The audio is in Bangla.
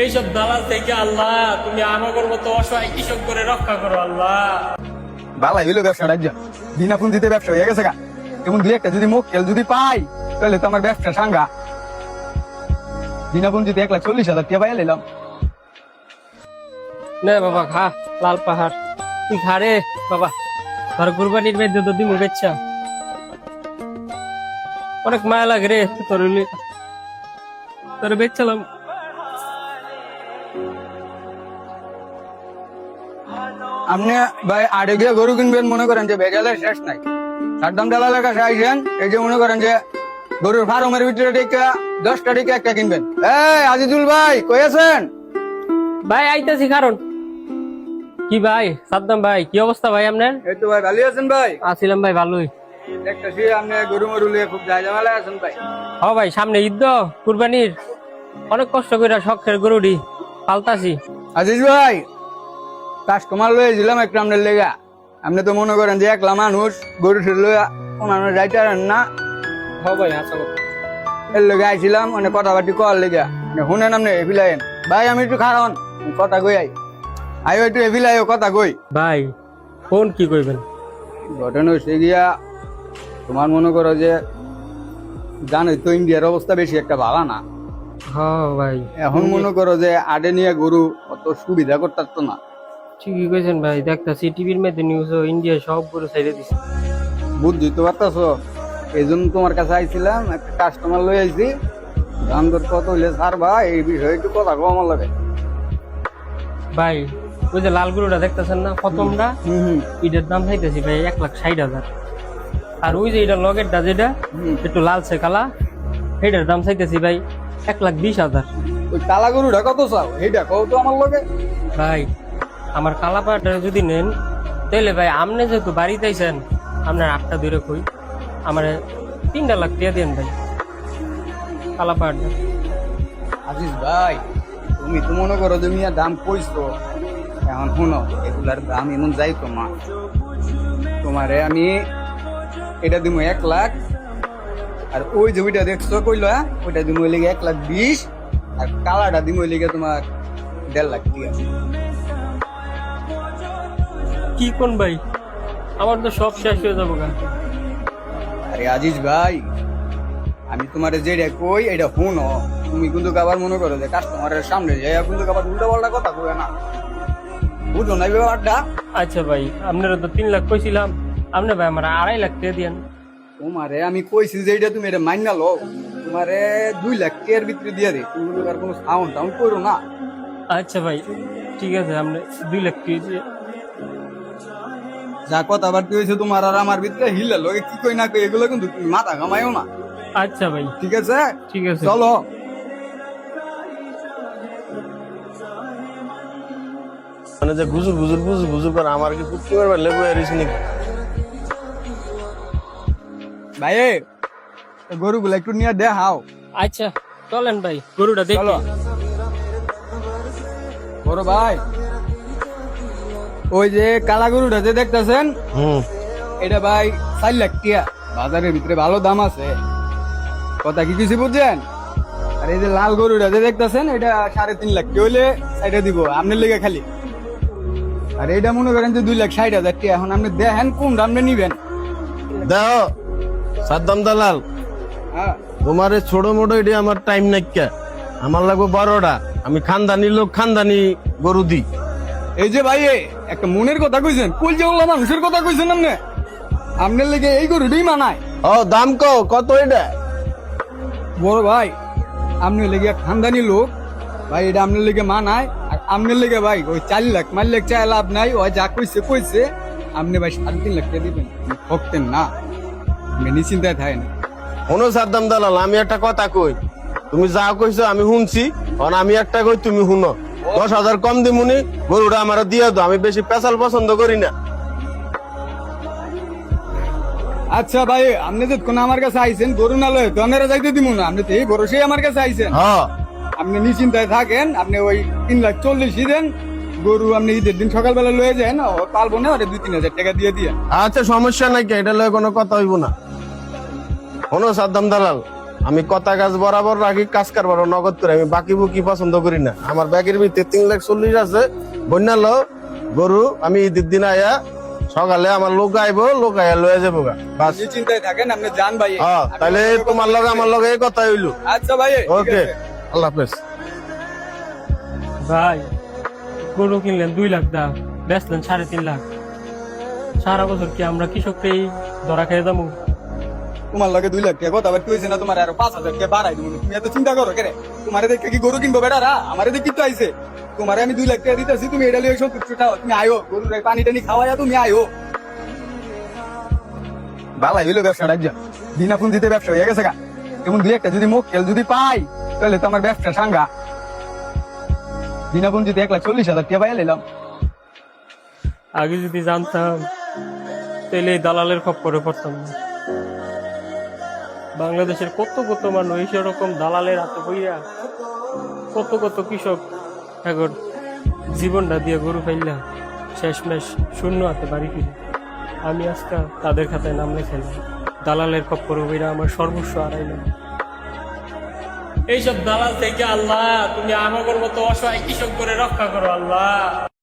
এইসব দালাল থেকে আল্লাহ তুমি আমাদের মতো অসহায় কৃষক করে রক্ষা করো আল্লাহ। বালাই হইলো ব্যবসা রাজ্য বিনা পুঁজিতে ব্যবসা হয়ে গেছে গা। এমন দুই একটা যদি মক্কেল যদি পাই তাহলে তো আমার ব্যবসা সাঙ্গা। বিনা পুঁজিতে 1,40,000 টাকা পাইয়া নিলাম। না বাবা খা লাল পাহাড়, তুই খা রে বাবা। তোর কুরবানির মধ্যে তো দিমু বেচ্ছা, অনেক মায়া লাগে রে তোর তোর বেচ্ছালাম। আপনি ভাই আড়ে গিয়ে গরু কিনবেন, মনে করেন যে ভেজালের শেষ নাই। সাদ্দাম দালালের কাছে আইসেন, এই যে মনে করেন যে গরুর ফার্মের ভিতরে টিকা 10টা টিকা একটা কিনবেন। এই আজিজুল ভাই কই আছেন? ভাই আইতাছি কারণ কি ভাই সাদ্দাম ভাই, কি অবস্থা ভাই আপনার? এই তো ভাই ভালো আছেন ভাই? আছিলাম ভাই ভালোই। দেখতেছি আপনি গরু মরু লিয়ে খুব জায়গায় আছেন ভাই। হ ভাই সামনে ঈদ তো কুরবানির, অনেক কষ্ট করে শখের গরুটি পালতাছি। আজিজ ভাই কাস্টমার লয়েছিলাম একটা আপনার লেগা। আপনি তো মনে করেন যে একলা মানুষ, গরু লইয়া ওনার যাইতে পারেন না। হ ভাই আচ্ছা এর লেগে আইছিলাম মানে কথাবার্তি কর লেগা। শুনেন আপনি এফিলাইন ভাই, আমি একটু খারান কথা কই আই একটু এফিলাই কথা কই ভাই। ফোন কি কইবেন? ঘটনা হচ্ছে গিয়া তোমার মনে করো যে জানোই তো ইন্ডিয়ার অবস্থা বেশি একটা ভালো না। হ্যাঁ ভাই এখন মনে করো যে আডে নিয়ে গরু অত সুবিধা করতে না। ঠিকই কইছেন ভাই, দেখতাছি টিভির মধ্যে নিউজ ইন্ডিয়া সব গরু ছেড়ে দিছে। বুঝছি তো পারতাছো, এই জন্য তোমার কাছে আইছিলাম। একটা কাস্টমার লই আইছি, দাম দর কত হইলে ছাড়বা এই বিষয়ে একটু কথা কম আমার লাগে। ভাই ওই যে লাল গরুটা দেখতেছেন না প্রথমটা, এটার দাম চাইতেছি ভাই 1,60,000। আর ওই যে এটা লগেরটা যেটা একটু লালচে কালা, এটার দাম চাইতেছি ভাই 1,20,000। ওই কালা গরুটা কত চাও এইটা কও তো আমার লগে। ভাই আমার কালা পাহাড়টা যদি নেন তাহলে ভাই আপনি যেহেতু বাড়িতে আইছেন, আপনার 8টা দূরে কই আমার 3 লাখ টাকা দেন ভাই কালা পাহাড়টা। আজিজ ভাই তুমি তো মনে করো যে মিয়া দাম কইছো, এখন শুনো এগুলার দাম এমন যাই তোমারে আমি এটা দিব 1 লাখ। আর ওই যে ওইটা দেখছো কইলো ওইটা দিব ওই লেগে 1,20,000। আর কালাটা দিব ওই লেগে তোমার 1.5 লাখ টাকা। কি কোন ভাই, আমার তো সব শেষ হয়ে যাবো গা। আরে আজিজ ভাই আমি তোমারে যেটা কই এটা শুনো, তুমি কিন্তু আবার মনে করো যে কাস্টমারের সামনে যাই কিন্তু আবার উল্টা পাল্টা কথা কই না, বুঝো না ব্যাপারটা? আচ্ছা ভাই আপনারা তো 3 লাখ কইছিলাম, আপনি ভাই আমার 2.5 লাখ টাকা দিয়েন। তোমারে আমি কইছি যে এটা তুমি এটা মাইনা লো, তোমারে 2 লাখ টাকার ভিতরে দিয়ে দিই। তুমি কিন্তু আর কোনো সাউন্ড টাউন্ড করো না। আচ্ছা ভাই ঠিক আছে, আপনি 2 লাখ টাকা দিয়ে। যা কথাবার্তা হয়েছে তোমার আর আমার ভিতরে হিলে লোকে কি কই না কই এগুলো কিন্তু তুমি মাথা ঘামাইও না। আচ্ছা ভাই ঠিক আছে ঠিক আছে চলো। মানে যে গুজুর গুজুর গুজুর গুজুর করে আমার কি কুটকি মারবার লেবু এরিস নাকি? ভাই গরুগুলো একটু নিয়ে দেখাও। আচ্ছা চলেন ভাই গরুটা দেখি। চলো বড় ভাই, ওই যে কালা গরুটা যে দেখতেছেন এটা ভাই 4 লাখ টাকা, বাজারের ভিতরে ভালো দাম আছে। কথা কি কিছু বুঝছেন? আর এই যে লাল গরুটা যে দেখতেছেন এটা 3.5 লাখ টাকা হইলে সাইডে দিব আপনার লেগে খালি। আর এইটা মনে করেন যে 2,60,000 টাকা। এখন আপনি দেখেন কোন দামে নিবেন। দেখো সাদ্দাম দালাল, হ্যাঁ তোমার এই ছোট মোটো এটি আমার টাইম নাইকা, আমার লাগবে 12টা। আমি খানদানি লোক, খানদানি গরু দিই। এই যে ভাই একটা মনের কথা কইছেন, কুল যে ওলা মানুষের কথা কইছেন আপনি, আপনার লেগে এই গরুটাই মানায়। ও দাম কত এটা? বড় ভাই আপনি লেগে খানদানি লোক ভাই, এটা আপনার লেগে মানায়। আর আপনার লেগে ভাই ওই 4 লাখ মারলে চাই লাভ নাই। ওই যা কইছে আপনি ভাই 3.5 লাখ টাকা দিবেন, ঠকতেন না। আপনি নিশ্চিন্তায় থাকেন। শোনো সাদ্দাম দালাল, আমি একটা কথা কই, তুমি যা কইছো আমি শুনছি, কারণ আমি একটা কই তুমি শুনো। 10,000 কম দিমুনি, গরুটা আমার দিয়ে দাও। আমি বেশি পেশাল পছন্দ করি না। আচ্ছা ভাই আপনি যে কোন আমার কাছে আইছেন গরু না লয় তো আমরা যাইতে দিব না। আপনি তো এই ভরসায় আমার কাছে আইছেন। হ্যাঁ আপনি নিশ্চিন্তায় থাকেন। আপনি ওই 3,40,000 দেন গরু। আপনি ঈদের দিন সকালবেলা লয়ে যান, পালবো না, 2-3 হাজার টাকা দিয়ে দিয়ে। আচ্ছা সমস্যা নাই, এটা লয় কোনো কথা হইব না। শোনো সাদ্দাম দালাল, আমি কথা কাজ বরাবর রাখি, কাজ কারবার নগদ করে, আমি বাকি বুকি পছন্দ করি না। আমার ব্যাগের ভিতরে 3,40,000 আছে, বন্যালো গরু আমি ঈদের দিন আয়া সকালে আমার লোক আইবো, লোক আয়া লয়ে যাবো গা বাস। আপনি চিন্তায় থাকেন, আপনি যান ভাই। হ্যাঁ, তাহলে তোমার লগে আমার লগে এই কথা হইলো। আচ্ছা ভাই, ওকে, আল্লাহ হাফেজ। ভাই গরু কিনলেন 2 লাখ দাম, বেচলেন 3.5 লাখ। সারা বছর কি আমরা কৃষককেই ধরা খেয়ে যাবো? তোমার লগে 2 লাখ টাকা কথা আবার কি হয়েছে না, তোমার আরো 5,000 টাকা বাড়াই দিব। তুমি এত চিন্তা করো কেন? তোমারে দেখে কি গরু কিনবো বেটারা? আমারে দেখি তো আইছে, তোমারে আমি 2 লাখ টাকা দিতেছি, তুমি এটা লিয়ে 70 টাকা তুমি আয়ো, গরুর পানি টানি খাওয়াইয়া তুমি আয়ো। বালাই হইলো ব্যবসাটা, যা বিনা পুঁজিতে ব্যবসা হয়ে গেছে গা। এমন 2 একটা যদি মক্কেল যদি পাই, তাহলে তো আমার ব্যবসা সাঙ্গা। বিনা পুঁজিতে 1,40,000 টাকা পাইয়া নিলাম। আগে যদি জানতাম তাহলে এই দালালের খপ্পরে পড়তাম না। বাংলাদেশের কত কত মানুষ এরকম দালালের হাতে বইয়া, কত কত কৃষক এখন জীবনটা দিয়ে গরু ফাইলা শেষমেশ শূন্য হাতে বাড়ি ফিরে। আমি আজকে তাদের খাতায় নাম লেখাইলাম, দালালের খপ্পরে বইরা আমার সর্বস্ব হারাইলাম। এইসব দালাল থেকে আল্লাহ তুমি আমাদের মতো অসহায় কৃষক করে রক্ষা করো আল্লাহ।